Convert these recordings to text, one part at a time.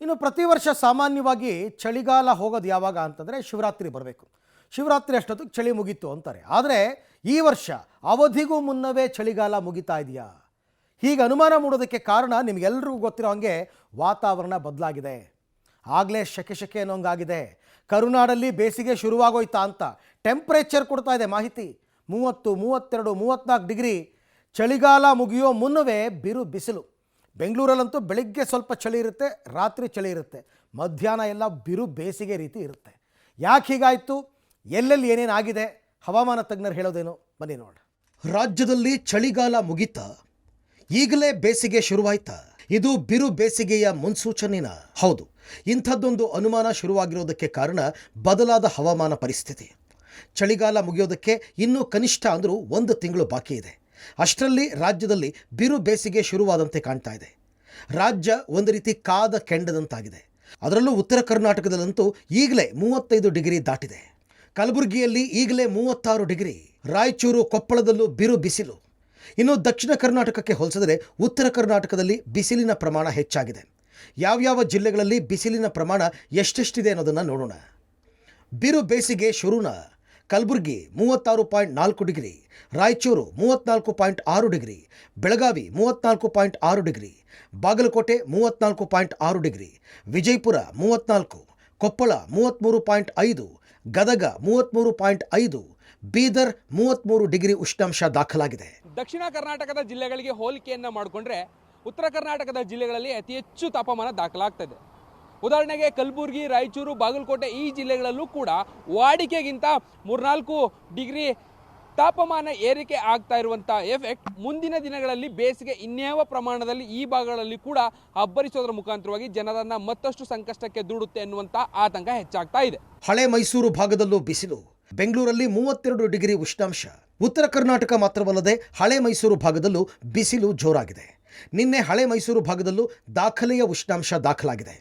ಇನ್ನು ಪ್ರತಿ ವರ್ಷ ಸಾಮಾನ್ಯವಾಗಿ ಚಳಿಗಾಲ ಹೋಗೋದು ಯಾವಾಗ ಅಂತಂದರೆ ಶಿವರಾತ್ರಿ ಬರಬೇಕು. ಶಿವರಾತ್ರಿ ಅಷ್ಟೊತ್ತಿಗೆ ಚಳಿ ಮುಗೀತು ಅಂತಾರೆ. ಆದರೆ ಈ ವರ್ಷ ಅವಧಿಗೂ ಮುನ್ನವೇ ಚಳಿಗಾಲ ಮುಗಿತಾ ಇದೆಯಾ? ಹೀಗೆ ಅನುಮಾನ ಮೂಡೋದಕ್ಕೆ ಕಾರಣ ನಿಮಗೆಲ್ಲರಿಗೂ ಗೊತ್ತಿರೋ ಹಾಗೆ ವಾತಾವರಣ ಬದಲಾಗಿದೆ. ಆಗಲೇ ಶೆಕೆ ಅನ್ನೋಂಗಾಗಿದೆ. ಕರುನಾಡಲ್ಲಿ ಬೇಸಿಗೆ ಶುರುವಾಗೋಯ್ತಾ ಅಂತ ಟೆಂಪ್ರೇಚರ್ ಕೊಡ್ತಾ ಇದೆ ಮಾಹಿತಿ. 30, 32, 34 ಡಿಗ್ರಿ. ಚಳಿಗಾಲ ಮುಗಿಯೋ ಮುನ್ನವೇ ಬಿರು ಬಿಸಿಲು. ಬೆಂಗಳೂರಲ್ಲಂತೂ ಬೆಳಿಗ್ಗೆ ಸ್ವಲ್ಪ ಚಳಿ ಇರುತ್ತೆ, ರಾತ್ರಿ ಚಳಿ ಇರುತ್ತೆ, ಮಧ್ಯಾಹ್ನ ಎಲ್ಲ ಬಿರು ಬೇಸಿಗೆ ರೀತಿ ಇರುತ್ತೆ. ಯಾಕೆ ಹೀಗಾಯಿತು? ಎಲ್ಲೆಲ್ಲಿ ಏನೇನಾಗಿದೆ? ಹವಾಮಾನ ತಜ್ಞರು ಹೇಳೋದೇನು? ಬನ್ನಿ ನೋಡ. ರಾಜ್ಯದಲ್ಲಿ ಚಳಿಗಾಲ ಮುಗೀತಾ? ಈಗಲೇ ಬೇಸಿಗೆ ಶುರುವಾಯ್ತಾ? ಇದು ಬಿರು ಬೇಸಿಗೆಯ ಮುನ್ಸೂಚನೆನ? ಹೌದು. ಇಂಥದ್ದೊಂದು ಅನುಮಾನ ಶುರುವಾಗಿರೋದಕ್ಕೆ ಕಾರಣ ಬದಲಾದ ಹವಾಮಾನ ಪರಿಸ್ಥಿತಿ. ಚಳಿಗಾಲ ಮುಗಿಯೋದಕ್ಕೆ ಇನ್ನೂ ಕನಿಷ್ಠ ಅಂದರೂ 1 ತಿಂಗಳು ಬಾಕಿ ಇದೆ. ಅಷ್ಟರಲ್ಲಿ ರಾಜ್ಯದಲ್ಲಿ ಬಿರು ಬೇಸಿಗೆ ಶುರುವಾದಂತೆ ಕಾಣ್ತಾ ಇದೆ. ರಾಜ್ಯ ಒಂದು ರೀತಿ ಕಾದ ಕೆಂಡದಂತಾಗಿದೆ. ಅದರಲ್ಲೂ ಉತ್ತರ ಕರ್ನಾಟಕದಲ್ಲಂತೂ ಈಗಲೇ 35 ಡಿಗ್ರಿ ದಾಟಿದೆ. ಕಲಬುರಗಿಯಲ್ಲಿ ಈಗಲೇ 36 ಡಿಗ್ರಿ. ರಾಯಚೂರು, ಕೊಪ್ಪಳದಲ್ಲೂ ಬಿರು ಬಿಸಿಲು. ಇನ್ನು ದಕ್ಷಿಣ ಕರ್ನಾಟಕಕ್ಕೆ ಹೋಲಿಸಿದರೆ ಉತ್ತರ ಕರ್ನಾಟಕದಲ್ಲಿ ಬಿಸಿಲಿನ ಪ್ರಮಾಣ ಹೆಚ್ಚಾಗಿದೆ. ಯಾವ್ಯಾವ ಜಿಲ್ಲೆಗಳಲ್ಲಿ ಬಿಸಿಲಿನ ಪ್ರಮಾಣ ಎಷ್ಟೆಷ್ಟಿದೆ ಅನ್ನೋದನ್ನು ನೋಡೋಣ. ಬಿರು ಬೇಸಿಗೆ ಶುರುನ? Kalaburagi 36.4 degree, Raichur 34.6 degree, Belagavi 34.6 degree, Bagalkote 34.6 degree, Vijayapura 34, Koppal 33.5, Gadag 33.5, Bidar 33 degree ಉಷ್ಣಾಂಶ ದಾಖಲಾಗಿದೆ. ದಕ್ಷಿಣ ಕರ್ನಾಟಕದ ಜಿಲ್ಲೆಗಳಿಗೆ ಹೋಲಿಕೆಯನ್ನು ಮಾಡಿಕೊಂಡ್ರೆ ಉತ್ತರ ಕರ್ನಾಟಕದ ಜಿಲ್ಲೆಗಳಲ್ಲಿ ಅತಿ ಹೆಚ್ಚು ತಾಪಮಾನ ದಾಖಲಾಗ್ತದೆ. ಉದಾಹರಣೆಗೆ ಕಲಬುರಗಿ, ರಾಯಚೂರು, ಬಾಗಲಕೋಟೆ ಈ ಜಿಲ್ಲೆಗಳಲ್ಲೂ ಕೂಡ ವಾಡಿಕೆಗಿಂತ 3-4 ಡಿಗ್ರಿ ತಾಪಮಾನ ಏರಿಕೆ ಆಗ್ತಾ ಇರುವಂಥ ಎಫೆಕ್ಟ್ ಮುಂದಿನ ದಿನಗಳಲ್ಲಿ ಬೇಸಿಗೆ ಇನ್ಯಾವ ಪ್ರಮಾಣದಲ್ಲಿ ಈ ಭಾಗಗಳಲ್ಲಿ ಕೂಡ ಅಬ್ಬರಿಸೋದ್ರ ಮುಖಾಂತರವಾಗಿ ಜನರನ್ನು ಮತ್ತಷ್ಟು ಸಂಕಷ್ಟಕ್ಕೆ ದೂಡುತ್ತೆ ಎನ್ನುವಂಥ ಆತಂಕ ಹೆಚ್ಚಾಗ್ತಾ ಇದೆ. ಹಳೆ ಮೈಸೂರು ಭಾಗದಲ್ಲೂ ಬಿಸಿಲು. ಬೆಂಗಳೂರಲ್ಲಿ 32 ಡಿಗ್ರಿ ಉಷ್ಣಾಂಶ. ಉತ್ತರ ಕರ್ನಾಟಕ ಮಾತ್ರವಲ್ಲದೆ ಹಳೆ ಮೈಸೂರು ಭಾಗದಲ್ಲೂ ಬಿಸಿಲು ಜೋರಾಗಿದೆ. ನಿನ್ನೆ ಹಳೆ ಮೈಸೂರು ಭಾಗದಲ್ಲೂ ದಾಖಲೆಯ ಉಷ್ಣಾಂಶ ದಾಖಲಾಗಿದೆ.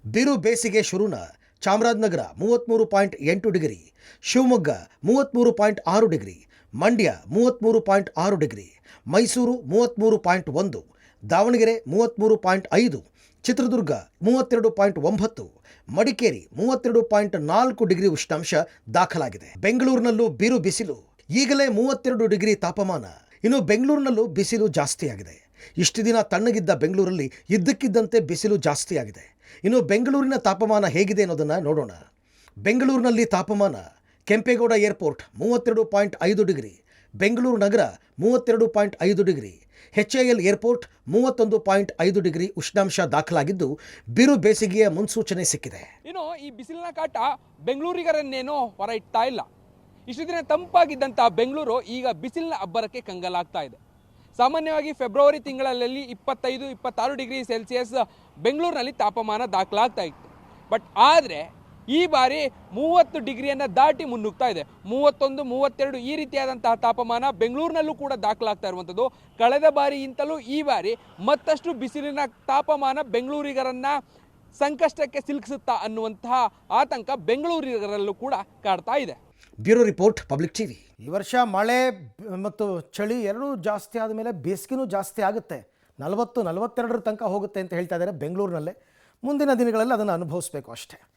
ಬಿರು ಬೇಸಿಗೆ ಶುರುನ? Chamarajanagar 33.8 degree, Shivamogga 33.6 degree, Mandya 33.6 degree, Mysuru 33.1, Davanagere 33.5, Chitradurga 32.9, Madikeri 32.4 degree ಉಷ್ಣಾಂಶ ದಾಖಲಾಗಿದೆ. ಬೆಂಗಳೂರಿನಲ್ಲೂ ಬಿರು ಬಿಸಿಲು. ಈಗಲೇ 32 ಡಿಗ್ರಿ ತಾಪಮಾನ. ಇನ್ನು ಬೆಂಗಳೂರಿನಲ್ಲೂ ಬಿಸಿಲು ಜಾಸ್ತಿಯಾಗಿದೆ. ಇಷ್ಟು ದಿನ ತಣ್ಣಗಿದ್ದ ಬೆಂಗಳೂರಲ್ಲಿ ಇದ್ದಕ್ಕಿದ್ದಂತೆ ಬಿಸಿಲು ಜಾಸ್ತಿಯಾಗಿದೆ. ಇನ್ನು ಬೆಂಗಳೂರಿನ ತಾಪಮಾನ ಹೇಗಿದೆ ಅನ್ನೋದನ್ನು ನೋಡೋಣ. ಬೆಂಗಳೂರಿನಲ್ಲಿ ತಾಪಮಾನ: ಕೆಂಪೇಗೌಡ ಏರ್ಪೋರ್ಟ್ 32.5 ಡಿಗ್ರಿ, ಬೆಂಗಳೂರು ನಗರ 32.5 ಡಿಗ್ರಿ, HAL ಏರ್ಪೋರ್ಟ್ 31.5 ಡಿಗ್ರಿ ಉಷ್ಣಾಂಶ ದಾಖಲಾಗಿದ್ದು ಬಿರು ಬೇಸಿಗೆಯ ಮುನ್ಸೂಚನೆ ಸಿಕ್ಕಿದೆ. ಇನ್ನು ಈ ಬಿಸಿಲಿನ ಕಾಟ ಬೆಂಗಳೂರಿಗರನ್ನೇನೋ ಹೊರ ಇಡ್ತಾ ಇಲ್ಲ. ಇಷ್ಟು ದಿನ ತಂಪಾಗಿದ್ದಂಥ ಬೆಂಗಳೂರು ಈಗ ಬಿಸಿಲಿನ ಅಬ್ಬರಕ್ಕೆ ಕಂಗಾಲಾಗ್ತಾ ಇದೆ. ಸಾಮಾನ್ಯವಾಗಿ ಫೆಬ್ರವರಿ ತಿಂಗಳಲ್ಲಿ 25-26 ಡಿಗ್ರಿ ಸೆಲ್ಸಿಯಸ್ ಬೆಂಗಳೂರಿನಲ್ಲಿ ತಾಪಮಾನ ದಾಖಲಾಗ್ತಾ ಇತ್ತು. ಬಟ್ ಆದರೆ ಈ ಬಾರಿ 30 ಡಿಗ್ರಿಯನ್ನು ದಾಟಿ ಮುನ್ನುಗ್ತಾ ಇದೆ. 31, 32 ಈ ರೀತಿಯಾದಂತಹ ತಾಪಮಾನ ಬೆಂಗಳೂರಿನಲ್ಲೂ ಕೂಡ ದಾಖಲಾಗ್ತಾ ಇರುವಂಥದ್ದು. ಕಳೆದ ಬಾರಿಗಿಂತಲೂ ಈ ಬಾರಿ ಮತ್ತಷ್ಟು ಬಿಸಿಲಿನ ತಾಪಮಾನ ಬೆಂಗಳೂರಿಗರನ್ನು ಸಂಕಷ್ಟಕ್ಕೆ ಸಿಲುಕಿಸುತ್ತಾ ಅನ್ನುವಂತಹ ಆತಂಕ ಬೆಂಗಳೂರಿಗರಲ್ಲೂ ಕೂಡ ಕಾಡ್ತಾ ಇದೆ. Bureau report, public TV. ಈ ವರ್ಷ ಮಳೆ ಮತ್ತು ಚಳಿ ಎರಡೂ ಜಾಸ್ತಿ ಆದಮೇಲೆ ಬೇಸಿಗೆನೂ ಜಾಸ್ತಿ ಆಗುತ್ತೆ. 40-42 ತನಕ ಹೋಗುತ್ತೆ ಅಂತ ಹೇಳ್ತಾ ಇದ್ದಾರೆ ಬೆಂಗಳೂರಿನಲ್ಲೇ. ಮುಂದಿನ ದಿನಗಳಲ್ಲಿ ಅದನ್ನು ಅನುಭವಿಸಬೇಕು ಅಷ್ಟೇ.